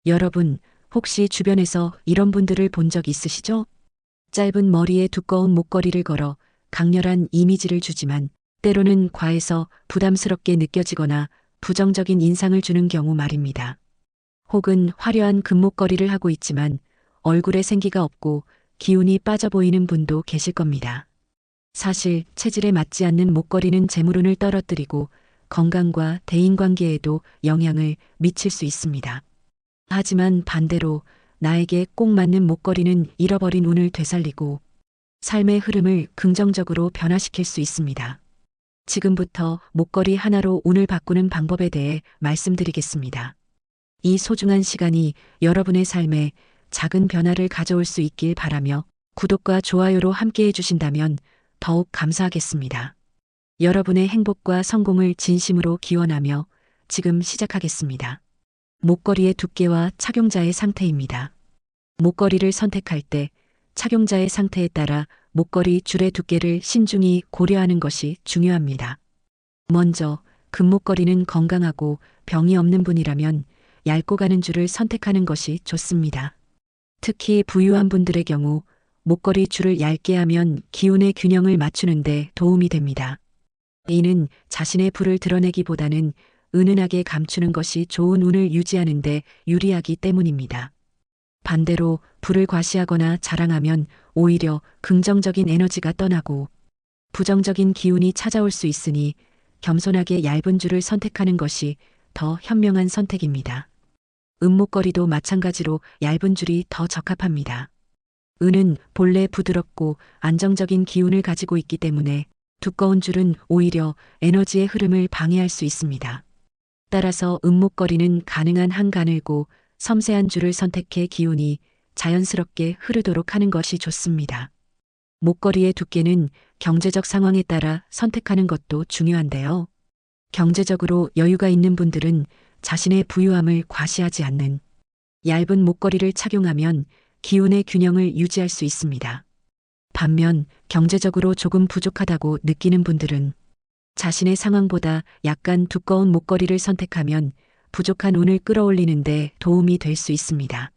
여러분, 혹시 주변에서 이런 분들을 본 적 있으시죠? 짧은 머리에 두꺼운 목걸이를 걸어 강렬한 이미지를 주지만 때로는 과해서 부담스럽게 느껴지거나 부정적인 인상을 주는 경우 말입니다. 혹은 화려한 금목걸이를 하고 있지만 얼굴에 생기가 없고 기운이 빠져 보이는 분도 계실 겁니다. 사실 체질에 맞지 않는 목걸이는 재물운을 떨어뜨리고 건강과 대인관계에도 영향을 미칠 수 있습니다. 하지만 반대로 나에게 꼭 맞는 목걸이는 잃어버린 운을 되살리고 삶의 흐름을 긍정적으로 변화시킬 수 있습니다. 지금부터 목걸이 하나로 운을 바꾸는 방법에 대해 말씀드리겠습니다. 이 소중한 시간이 여러분의 삶에 작은 변화를 가져올 수 있길 바라며 구독과 좋아요로 함께 해주신다면 더욱 감사하겠습니다. 여러분의 행복과 성공을 진심으로 기원하며 지금 시작하겠습니다. 목걸이의 두께와 착용자의 상태입니다. 목걸이를 선택할 때 착용자의 상태에 따라 목걸이 줄의 두께를 신중히 고려하는 것이 중요합니다. 먼저 금목걸이는 건강하고 병이 없는 분이라면 얇고 가는 줄을 선택하는 것이 좋습니다. 특히 부유한 분들의 경우 목걸이 줄을 얇게 하면 기운의 균형을 맞추는데 도움이 됩니다. 이는 자신의 부를 드러내기보다는 은은하게 감추는 것이 좋은 운을 유지하는 데 유리하기 때문입니다. 반대로 부를 과시하거나 자랑하면 오히려 긍정적인 에너지가 떠나고 부정적인 기운이 찾아올 수 있으니 겸손하게 얇은 줄을 선택하는 것이 더 현명한 선택입니다. 은목걸이도 마찬가지로 얇은 줄이 더 적합합니다. 은은 본래 부드럽고 안정적인 기운을 가지고 있기 때문에 두꺼운 줄은 오히려 에너지의 흐름을 방해할 수 있습니다. 따라서 은목걸이는 가능한 한 가늘고 섬세한 줄을 선택해 기운이 자연스럽게 흐르도록 하는 것이 좋습니다. 목걸이의 두께는 경제적 상황에 따라 선택하는 것도 중요한데요. 경제적으로 여유가 있는 분들은 자신의 부유함을 과시하지 않는 얇은 목걸이를 착용하면 기운의 균형을 유지할 수 있습니다. 반면 경제적으로 조금 부족하다고 느끼는 분들은 자신의 상황보다 약간 두꺼운 목걸이를 선택하면 부족한 운을 끌어올리는데 도움이 될 수 있습니다.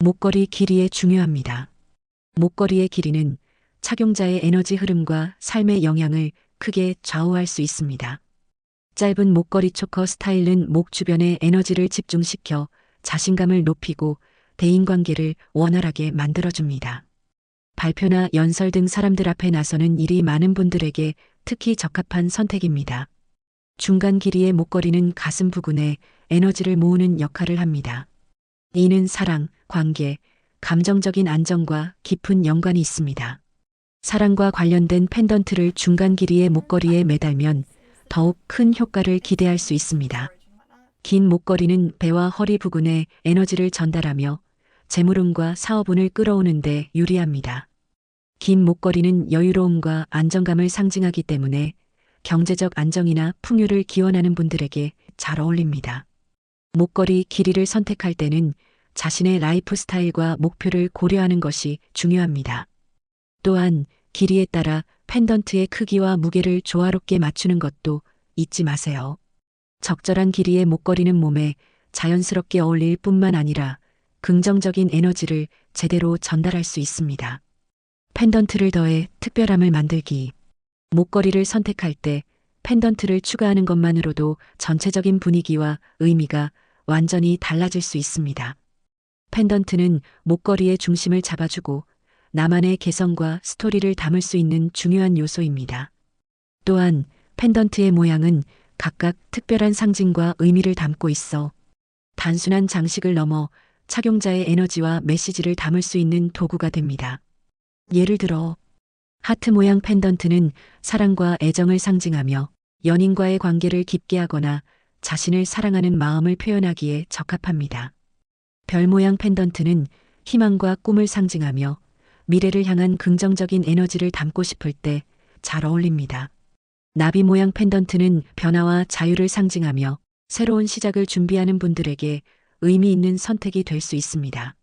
목걸이 길이에 중요합니다. 목걸이의 길이는 착용자의 에너지 흐름과 삶의 영향을 크게 좌우할 수 있습니다. 짧은 목걸이 초커 스타일은 목 주변에 에너지를 집중시켜 자신감을 높이고 대인관계를 원활하게 만들어줍니다. 발표나 연설 등 사람들 앞에 나서는 일이 많은 분들에게 특히 적합한 선택입니다. 중간 길이의 목걸이는 가슴 부근에 에너지를 모으는 역할을 합니다. 이는 사랑, 관계, 감정적인 안정과 깊은 연관이 있습니다. 사랑과 관련된 펜던트를 중간 길이의 목걸이에 매달면 더욱 큰 효과를 기대할 수 있습니다. 긴 목걸이는 배와 허리 부근에 에너지를 전달하며 재물운과 사업운을 끌어오는 데 유리합니다. 긴 목걸이는 여유로움과 안정감을 상징하기 때문에 경제적 안정이나 풍요를 기원하는 분들에게 잘 어울립니다. 목걸이 길이를 선택할 때는 자신의 라이프 스타일과 목표를 고려하는 것이 중요합니다. 또한 길이에 따라 펜던트의 크기와 무게를 조화롭게 맞추는 것도 잊지 마세요. 적절한 길이의 목걸이는 몸에 자연스럽게 어울릴 뿐만 아니라 긍정적인 에너지를 제대로 전달할 수 있습니다. 펜던트를 더해 특별함을 만들기. 목걸이를 선택할 때 펜던트를 추가하는 것만으로도 전체적인 분위기와 의미가 완전히 달라질 수 있습니다. 펜던트는 목걸이의 중심을 잡아주고 나만의 개성과 스토리를 담을 수 있는 중요한 요소입니다. 또한 펜던트의 모양은 각각 특별한 상징과 의미를 담고 있어 단순한 장식을 넘어 착용자의 에너지와 메시지를 담을 수 있는 도구가 됩니다. 예를 들어 하트 모양 펜던트는 사랑과 애정을 상징하며 연인과의 관계를 깊게 하거나 자신을 사랑하는 마음을 표현하기에 적합합니다. 별 모양 펜던트는 희망과 꿈을 상징하며 미래를 향한 긍정적인 에너지를 담고 싶을 때 잘 어울립니다. 나비 모양 펜던트는 변화와 자유를 상징하며 새로운 시작을 준비하는 분들에게 의미 있는 선택이 될 수 있습니다.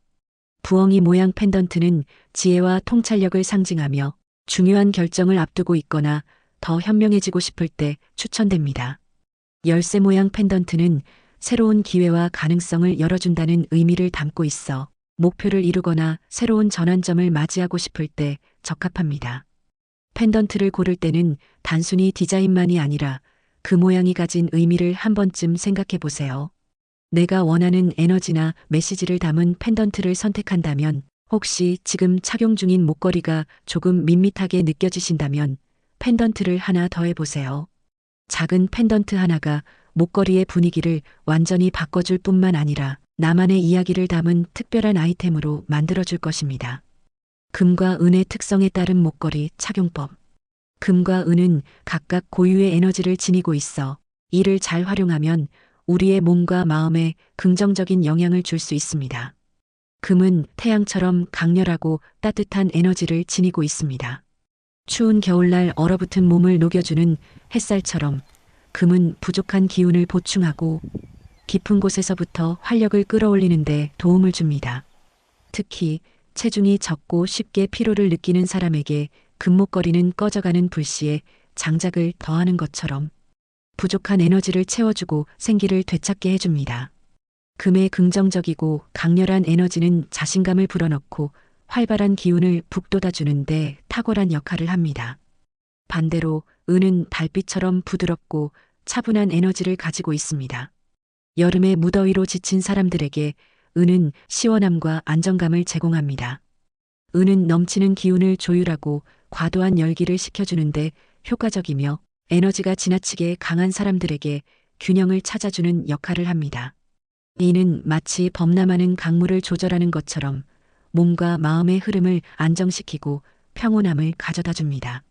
부엉이 모양 펜던트는 지혜와 통찰력을 상징하며 중요한 결정을 앞두고 있거나 더 현명해지고 싶을 때 추천됩니다. 열쇠 모양 펜던트는 새로운 기회와 가능성을 열어준다는 의미를 담고 있어 목표를 이루거나 새로운 전환점을 맞이하고 싶을 때 적합합니다. 펜던트를 고를 때는 단순히 디자인만이 아니라 그 모양이 가진 의미를 한 번쯤 생각해 보세요. 내가 원하는 에너지나 메시지를 담은 펜던트를 선택한다면, 혹시 지금 착용 중인 목걸이가 조금 밋밋하게 느껴지신다면 펜던트를 하나 더 해보세요. 작은 펜던트 하나가 목걸이의 분위기를 완전히 바꿔줄 뿐만 아니라 나만의 이야기를 담은 특별한 아이템으로 만들어줄 것입니다. 금과 은의 특성에 따른 목걸이 착용법. 금과 은은 각각 고유의 에너지를 지니고 있어 이를 잘 활용하면 우리의 몸과 마음에 긍정적인 영향을 줄 수 있습니다. 금은 태양처럼 강렬하고 따뜻한 에너지를 지니고 있습니다. 추운 겨울날 얼어붙은 몸을 녹여주는 햇살처럼 금은 부족한 기운을 보충하고 깊은 곳에서부터 활력을 끌어올리는 데 도움을 줍니다. 특히 체중이 적고 쉽게 피로를 느끼는 사람에게 금목걸이는 꺼져가는 불씨에 장작을 더하는 것처럼 부족한 에너지를 채워주고 생기를 되찾게 해줍니다. 금의 긍정적이고 강렬한 에너지는 자신감을 불어넣고 활발한 기운을 북돋아주는데 탁월한 역할을 합니다. 반대로 은은 달빛처럼 부드럽고 차분한 에너지를 가지고 있습니다. 여름의 무더위로 지친 사람들에게 은은 시원함과 안정감을 제공합니다. 은은 넘치는 기운을 조율하고 과도한 열기를 식혀주는데 효과적이며, 에너지가 지나치게 강한 사람들에게 균형을 찾아주는 역할을 합니다. 이는 마치 범람하는 강물을 조절하는 것처럼 몸과 마음의 흐름을 안정시키고 평온함을 가져다 줍니다.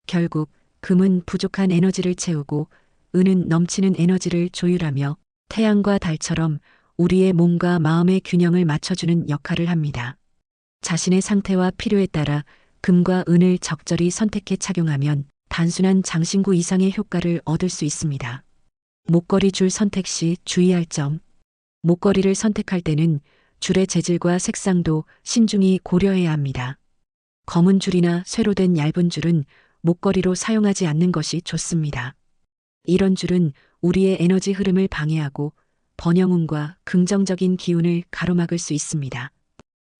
결국 금은 부족한 에너지를 채우고 은은 넘치는 에너지를 조율하며 태양과 달처럼 우리의 몸과 마음의 균형을 맞춰주는 역할을 합니다. 자신의 상태와 필요에 따라 금과 은을 적절히 선택해 착용하면 단순한 장신구 이상의 효과를 얻을 수 있습니다. 목걸이 줄 선택 시 주의할 점. 목걸이를 선택할 때는 줄의 재질과 색상도 신중히 고려해야 합니다. 검은 줄이나 쇠로 된 얇은 줄은 목걸이로 사용하지 않는 것이 좋습니다. 이런 줄은 우리의 에너지 흐름을 방해하고 번영운과 긍정적인 기운을 가로막을 수 있습니다.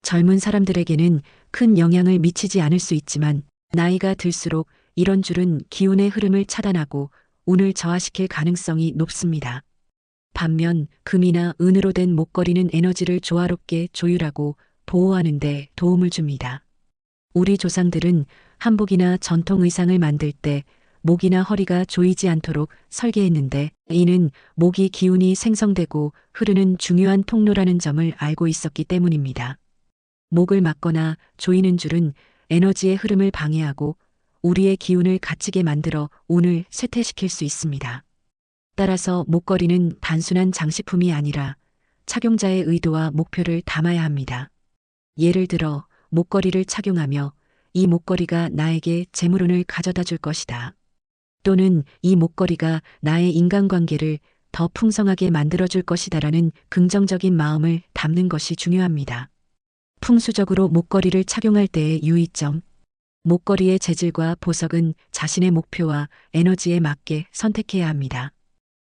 젊은 사람들에게는 큰 영향을 미치지 않을 수 있지만 나이가 들수록 이런 줄은 기운의 흐름을 차단하고 운을 저하시킬 가능성이 높습니다. 반면 금이나 은으로 된 목걸이는 에너지를 조화롭게 조율하고 보호하는 데 도움을 줍니다. 우리 조상들은 한복이나 전통 의상을 만들 때 목이나 허리가 조이지 않도록 설계했는데, 이는 목이 기운이 생성되고 흐르는 중요한 통로라는 점을 알고 있었기 때문입니다. 목을 막거나 조이는 줄은 에너지의 흐름을 방해하고 우리의 기운을 갇히게 만들어 운을 쇠퇴시킬 수 있습니다. 따라서 목걸이는 단순한 장식품이 아니라 착용자의 의도와 목표를 담아야 합니다. 예를 들어 목걸이를 착용하며 이 목걸이가 나에게 재물운을 가져다 줄 것이다. 또는 이 목걸이가 나의 인간관계를 더 풍성하게 만들어줄 것이다라는 긍정적인 마음을 담는 것이 중요합니다. 풍수적으로 목걸이를 착용할 때의 유의점. 목걸이의 재질과 보석은 자신의 목표와 에너지에 맞게 선택해야 합니다.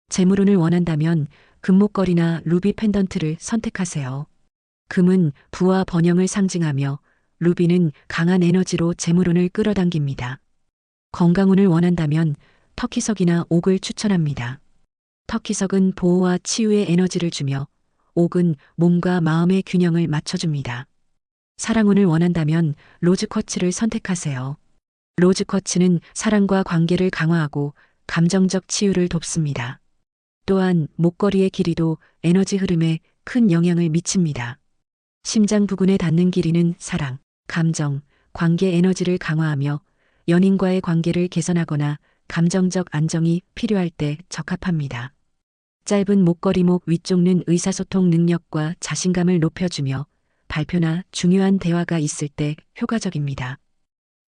재물운을 원한다면 금목걸이나 루비 펜던트를 선택하세요. 금은 부와 번영을 상징하며 루비는 강한 에너지로 재물운을 끌어당깁니다. 건강운을 원한다면 터키석이나 옥을 추천합니다. 터키석은 보호와 치유의 에너지를 주며 옥은 몸과 마음의 균형을 맞춰줍니다. 사랑운을 원한다면 로즈쿼츠를 선택하세요. 로즈쿼츠는 사랑과 관계를 강화하고 감정적 치유를 돕습니다. 또한 목걸이의 길이도 에너지 흐름에 큰 영향을 미칩니다. 심장 부근에 닿는 길이는 사랑, 감정, 관계 에너지를 강화하며 연인과의 관계를 개선하거나 감정적 안정이 필요할 때 적합합니다. 짧은 목걸이목 위쪽은 의사소통 능력과 자신감을 높여주며 발표나 중요한 대화가 있을 때 효과적입니다.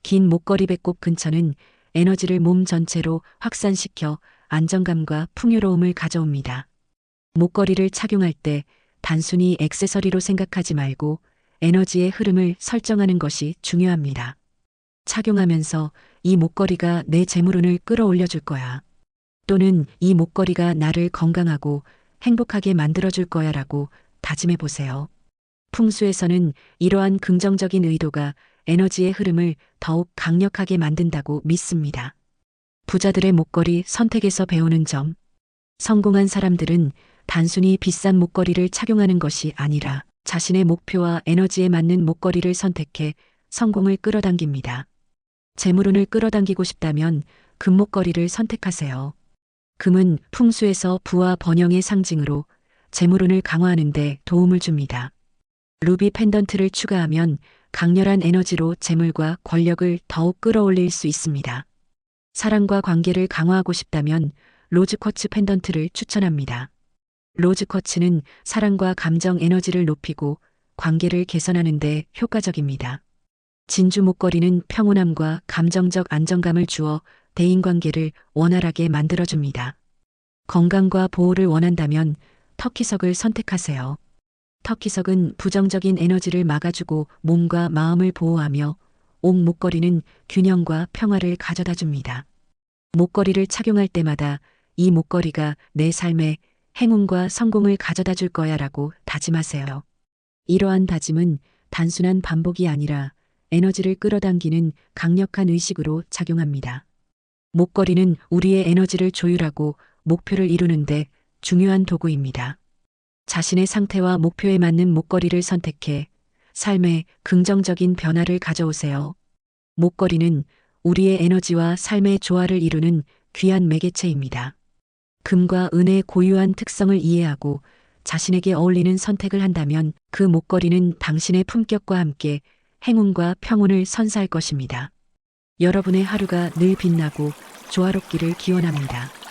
긴 목걸이 배꼽 근처는 에너지를 몸 전체로 확산시켜 안정감과 풍요로움을 가져옵니다. 목걸이를 착용할 때 단순히 액세서리로 생각하지 말고 에너지의 흐름을 설정하는 것이 중요합니다. 착용하면서 이 목걸이가 내 재물운을 끌어올려 줄 거야. 또는 이 목걸이가 나를 건강하고 행복하게 만들어줄 거야 라고 다짐해 보세요. 풍수에서는 이러한 긍정적인 의도가 에너지의 흐름을 더욱 강력하게 만든다고 믿습니다. 부자들의 목걸이 선택에서 배우는 점. 성공한 사람들은 단순히 비싼 목걸이를 착용하는 것이 아니라 자신의 목표와 에너지에 맞는 목걸이를 선택해 성공을 끌어당깁니다. 재물운을 끌어당기고 싶다면 금목걸이를 선택하세요. 금은 풍수에서 부와 번영의 상징으로 재물운을 강화하는 데 도움을 줍니다. 루비 펜던트를 추가하면 강렬한 에너지로 재물과 권력을 더욱 끌어올릴 수 있습니다. 사랑과 관계를 강화하고 싶다면 로즈쿼츠 펜던트를 추천합니다. 로즈쿼츠는 사랑과 감정 에너지를 높이고 관계를 개선하는 데 효과적입니다. 진주 목걸이는 평온함과 감정적 안정감을 주어 대인관계를 원활하게 만들어줍니다. 건강과 보호를 원한다면 터키석을 선택하세요. 터키석은 부정적인 에너지를 막아주고 몸과 마음을 보호하며 옥 목걸이는 균형과 평화를 가져다 줍니다. 목걸이를 착용할 때마다 이 목걸이가 내 삶에 행운과 성공을 가져다 줄 거야 라고 다짐하세요. 이러한 다짐은 단순한 반복이 아니라 에너지를 끌어당기는 강력한 의식으로 작용합니다. 목걸이는 우리의 에너지를 조율하고 목표를 이루는데 중요한 도구입니다. 자신의 상태와 목표에 맞는 목걸이를 선택해 삶에 긍정적인 변화를 가져오세요. 목걸이는 우리의 에너지와 삶의 조화를 이루는 귀한 매개체입니다. 금과 은의 고유한 특성을 이해하고 자신에게 어울리는 선택을 한다면 그 목걸이는 당신의 품격과 함께 행운과 평온을 선사할 것입니다. 여러분의 하루가 늘 빛나고 조화롭기를 기원합니다.